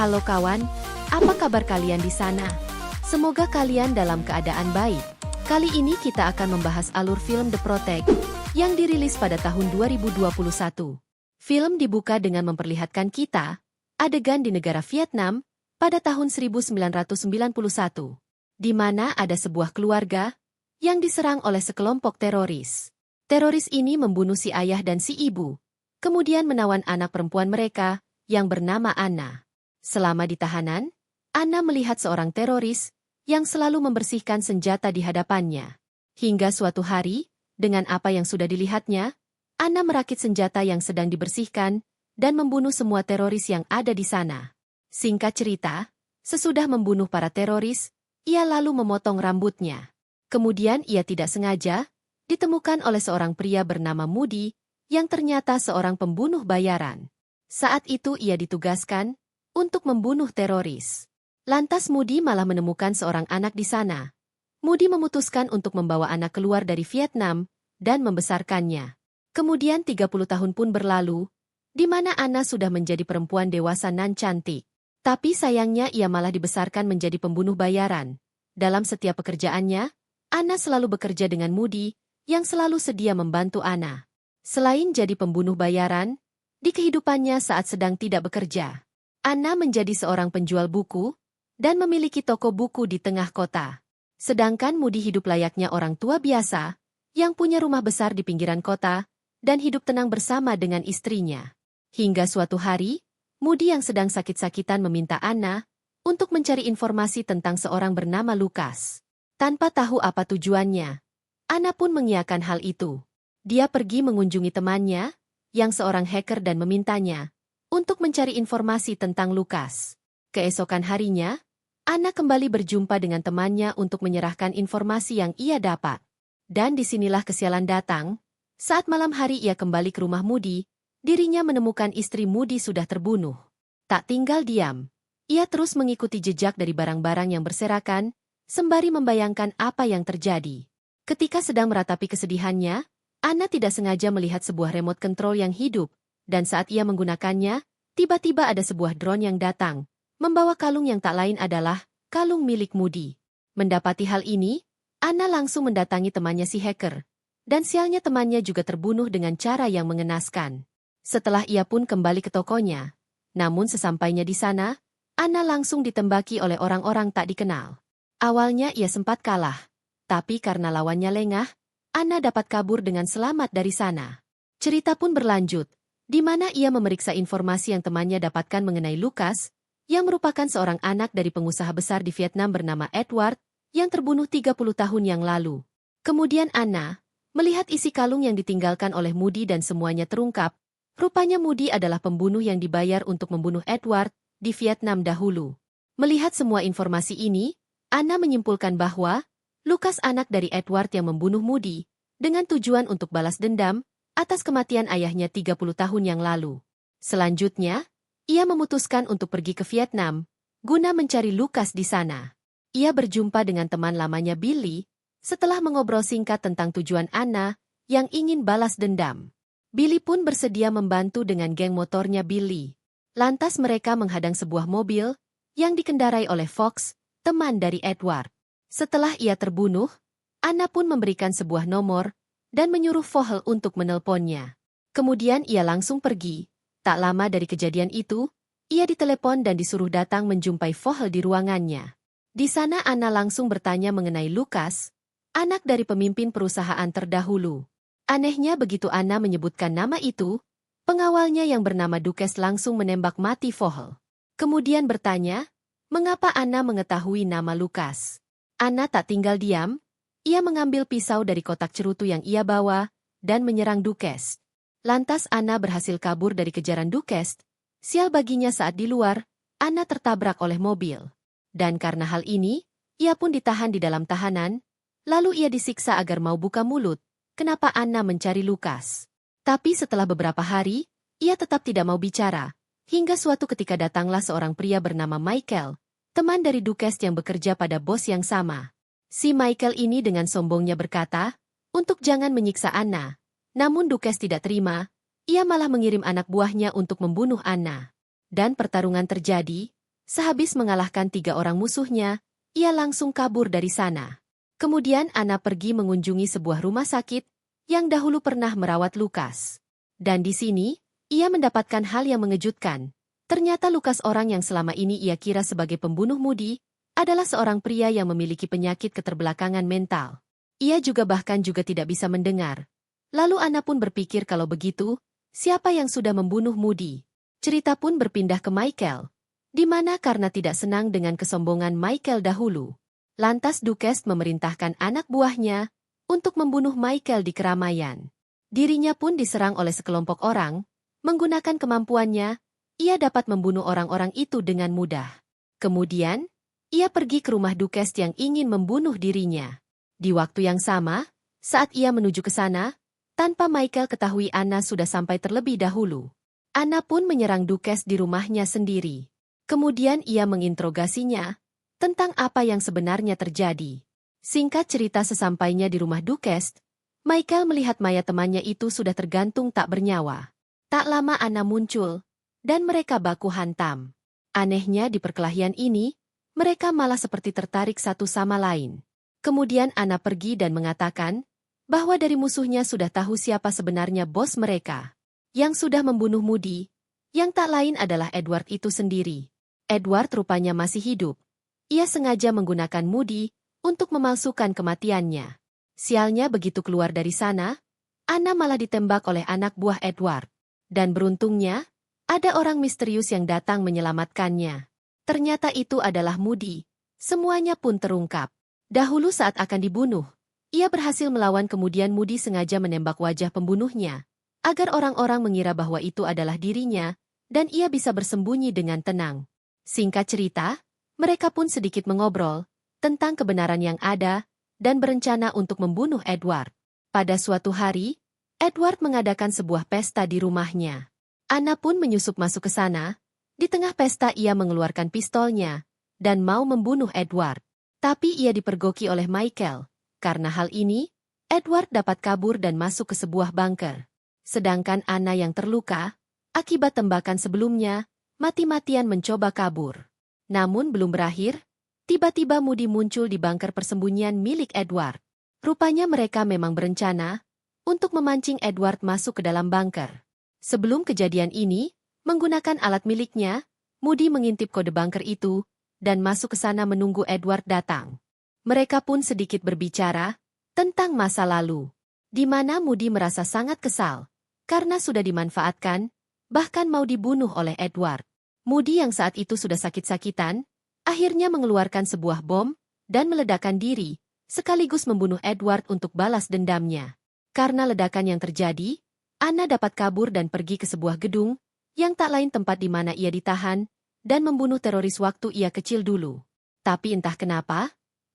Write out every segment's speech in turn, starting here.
Halo kawan, apa kabar kalian di sana? Semoga kalian dalam keadaan baik. Kali ini kita akan membahas alur film The Protect yang dirilis pada tahun 2021. Film dibuka dengan memperlihatkan kita adegan di negara Vietnam pada tahun 1991, di mana ada sebuah keluarga yang diserang oleh sekelompok teroris. Teroris ini membunuh si ayah dan si ibu, kemudian menawan anak perempuan mereka yang bernama Anna. Selama di tahanan, Anna melihat seorang teroris yang selalu membersihkan senjata di hadapannya. Hingga suatu hari, dengan apa yang sudah dilihatnya, Anna merakit senjata yang sedang dibersihkan dan membunuh semua teroris yang ada di sana. Singkat cerita, sesudah membunuh para teroris, ia lalu memotong rambutnya. Kemudian ia tidak sengaja ditemukan oleh seorang pria bernama Moody yang ternyata seorang pembunuh bayaran. Saat itu ia ditugaskan untuk membunuh teroris. Lantas Moody malah menemukan seorang anak di sana. Moody memutuskan untuk membawa anak keluar dari Vietnam dan membesarkannya. Kemudian 30 tahun pun berlalu, di mana Anna sudah menjadi perempuan dewasa nan cantik. Tapi sayangnya ia malah dibesarkan menjadi pembunuh bayaran. Dalam setiap pekerjaannya, Anna selalu bekerja dengan Moody yang selalu sedia membantu Anna. Selain jadi pembunuh bayaran, di kehidupannya saat sedang tidak bekerja, Anna menjadi seorang penjual buku dan memiliki toko buku di tengah kota. Sedangkan Moody hidup layaknya orang tua biasa yang punya rumah besar di pinggiran kota dan hidup tenang bersama dengan istrinya. Hingga suatu hari, Moody yang sedang sakit-sakitan meminta Anna untuk mencari informasi tentang seorang bernama Lucas. Tanpa tahu apa tujuannya, Anna pun mengiyakan hal itu. Dia pergi mengunjungi temannya yang seorang hacker dan memintanya untuk mencari informasi tentang Lucas. Keesokan harinya, Anna kembali berjumpa dengan temannya untuk menyerahkan informasi yang ia dapat. Dan disinilah kesialan datang. Saat malam hari ia kembali ke rumah Moody, dirinya menemukan istri Moody sudah terbunuh. Tak tinggal diam, ia terus mengikuti jejak dari barang-barang yang berserakan, sembari membayangkan apa yang terjadi. Ketika sedang meratapi kesedihannya, Anna tidak sengaja melihat sebuah remote control yang hidup, dan saat ia menggunakannya, tiba-tiba ada sebuah drone yang datang, membawa kalung yang tak lain adalah kalung milik Moody. Mendapati hal ini, Anna langsung mendatangi temannya si hacker, dan sialnya temannya juga terbunuh dengan cara yang mengenaskan. Setelah ia pun kembali ke tokonya, namun sesampainya di sana, Anna langsung ditembaki oleh orang-orang tak dikenal. Awalnya ia sempat kalah, tapi karena lawannya lengah, Anna dapat kabur dengan selamat dari sana. Cerita pun berlanjut, di mana ia memeriksa informasi yang temannya dapatkan mengenai Lucas, yang merupakan seorang anak dari pengusaha besar di Vietnam bernama Edward, yang terbunuh 30 tahun yang lalu. Kemudian Anna melihat isi kalung yang ditinggalkan oleh Moody dan semuanya terungkap. Rupanya Moody adalah pembunuh yang dibayar untuk membunuh Edward di Vietnam dahulu. Melihat semua informasi ini, Anna menyimpulkan bahwa Lucas anak dari Edward yang membunuh Moody dengan tujuan untuk balas dendam atas kematian ayahnya 30 tahun yang lalu. Selanjutnya, ia memutuskan untuk pergi ke Vietnam guna mencari Lucas di sana. Ia berjumpa dengan teman lamanya Billy setelah mengobrol singkat tentang tujuan Anna yang ingin balas dendam. Billy pun bersedia membantu dengan geng motornya Billy. Lantas mereka menghadang sebuah mobil yang dikendarai oleh Fox, teman dari Edward. Setelah ia terbunuh, Anna pun memberikan sebuah nomor dan menyuruh Vogel untuk menelponnya. Kemudian ia langsung pergi. Tak lama dari kejadian itu, ia ditelepon dan disuruh datang menjumpai Vogel di ruangannya. Di sana Anna langsung bertanya mengenai Lucas, anak dari pemimpin perusahaan terdahulu. Anehnya begitu Anna menyebutkan nama itu, pengawalnya yang bernama Dukes langsung menembak mati Vogel. Kemudian bertanya, mengapa Anna mengetahui nama Lucas? Anna tak tinggal diam, ia mengambil pisau dari kotak cerutu yang ia bawa dan menyerang Dukes. Lantas Anna berhasil kabur dari kejaran Dukes. Sial baginya saat di luar, Anna tertabrak oleh mobil. Dan karena hal ini, ia pun ditahan di dalam tahanan, lalu ia disiksa agar mau buka mulut, kenapa Anna mencari Lucas. Tapi setelah beberapa hari, ia tetap tidak mau bicara, hingga suatu ketika datanglah seorang pria bernama Michael, teman dari Dukes yang bekerja pada bos yang sama. Si Michael ini dengan sombongnya berkata, untuk jangan menyiksa Anna. Namun Dukes tidak terima, ia malah mengirim anak buahnya untuk membunuh Anna. Dan pertarungan terjadi, Sehabis mengalahkan 3 orang musuhnya, ia langsung kabur dari sana. Kemudian Anna pergi mengunjungi sebuah rumah sakit yang dahulu pernah merawat Lukas. Dan di sini, ia mendapatkan hal yang mengejutkan. Ternyata Lukas, orang yang selama ini ia kira sebagai pembunuh Moody, adalah seorang pria yang memiliki penyakit keterbelakangan mental. Ia bahkan juga tidak bisa mendengar. Lalu Anna pun berpikir kalau begitu, siapa yang sudah membunuh Moody? Cerita pun berpindah ke Michael, di mana karena tidak senang dengan kesombongan Michael dahulu, lantas Duquesne memerintahkan anak buahnya untuk membunuh Michael di keramaian. Dirinya pun diserang oleh sekelompok orang. Menggunakan kemampuannya, ia dapat membunuh orang-orang itu dengan mudah. Kemudian, ia pergi ke rumah Duquesne yang ingin membunuh dirinya. Di waktu yang sama, saat ia menuju ke sana, tanpa Michael ketahui, Anna sudah sampai terlebih dahulu. Anna pun menyerang Duquesne di rumahnya sendiri. Kemudian ia menginterogasinya tentang apa yang sebenarnya terjadi. Singkat cerita, sesampainya di rumah Duquesne, Michael melihat mayat temannya itu sudah tergantung tak bernyawa. Tak lama Anna muncul, dan mereka baku hantam. Anehnya di perkelahian ini, mereka malah seperti tertarik satu sama lain. Kemudian Anna pergi dan mengatakan bahwa dari musuhnya sudah tahu siapa sebenarnya bos mereka. Yang sudah membunuh Moody, yang tak lain adalah Edward itu sendiri. Edward rupanya masih hidup. Ia sengaja menggunakan Moody untuk memalsukan kematiannya. Sialnya begitu keluar dari sana, Anna malah ditembak oleh anak buah Edward. Dan beruntungnya, ada orang misterius yang datang menyelamatkannya. Ternyata itu adalah Moody. Semuanya pun terungkap. Dahulu saat akan dibunuh, ia berhasil melawan, kemudian Moody sengaja menembak wajah pembunuhnya, agar orang-orang mengira bahwa itu adalah dirinya, dan ia bisa bersembunyi dengan tenang. Singkat cerita, mereka pun sedikit mengobrol tentang kebenaran yang ada, dan berencana untuk membunuh Edward. Pada suatu hari, Edward mengadakan sebuah pesta di rumahnya. Anna pun menyusup masuk ke sana. Di tengah pesta ia mengeluarkan pistolnya, dan mau membunuh Edward. Tapi ia dipergoki oleh Michael. Karena hal ini, Edward dapat kabur dan masuk ke sebuah bunker. Sedangkan Anna yang terluka, akibat tembakan sebelumnya, mati-matian mencoba kabur. Namun belum berakhir, tiba-tiba Moody muncul di bunker persembunyian milik Edward. Rupanya mereka memang berencana untuk memancing Edward masuk ke dalam bunker. Sebelum kejadian ini, menggunakan alat miliknya, Moody mengintip kode bunker itu, dan masuk ke sana menunggu Edward datang. Mereka pun sedikit berbicara tentang masa lalu, di mana Moody merasa sangat kesal karena sudah dimanfaatkan, bahkan mau dibunuh oleh Edward. Moody yang saat itu sudah sakit-sakitan, akhirnya mengeluarkan sebuah bom dan meledakkan diri, sekaligus membunuh Edward untuk balas dendamnya. Karena ledakan yang terjadi, Anna dapat kabur dan pergi ke sebuah gedung yang tak lain tempat di mana ia ditahan dan membunuh teroris waktu ia kecil dulu. Tapi entah kenapa,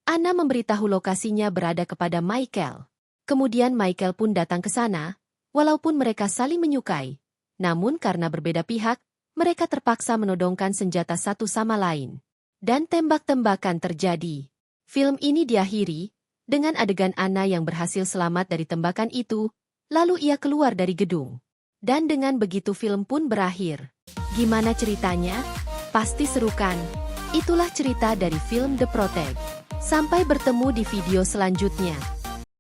Anna memberitahu lokasinya berada kepada Michael. Kemudian Michael pun datang ke sana. Walaupun mereka saling menyukai, namun karena berbeda pihak, mereka terpaksa menodongkan senjata satu sama lain. Dan tembak-tembakan terjadi. Film ini diakhiri dengan adegan Anna yang berhasil selamat dari tembakan itu, lalu ia keluar dari gedung. Dan dengan begitu film pun berakhir. Gimana ceritanya? Pasti seru kan? Itulah cerita dari film The Protect. Sampai bertemu di video selanjutnya.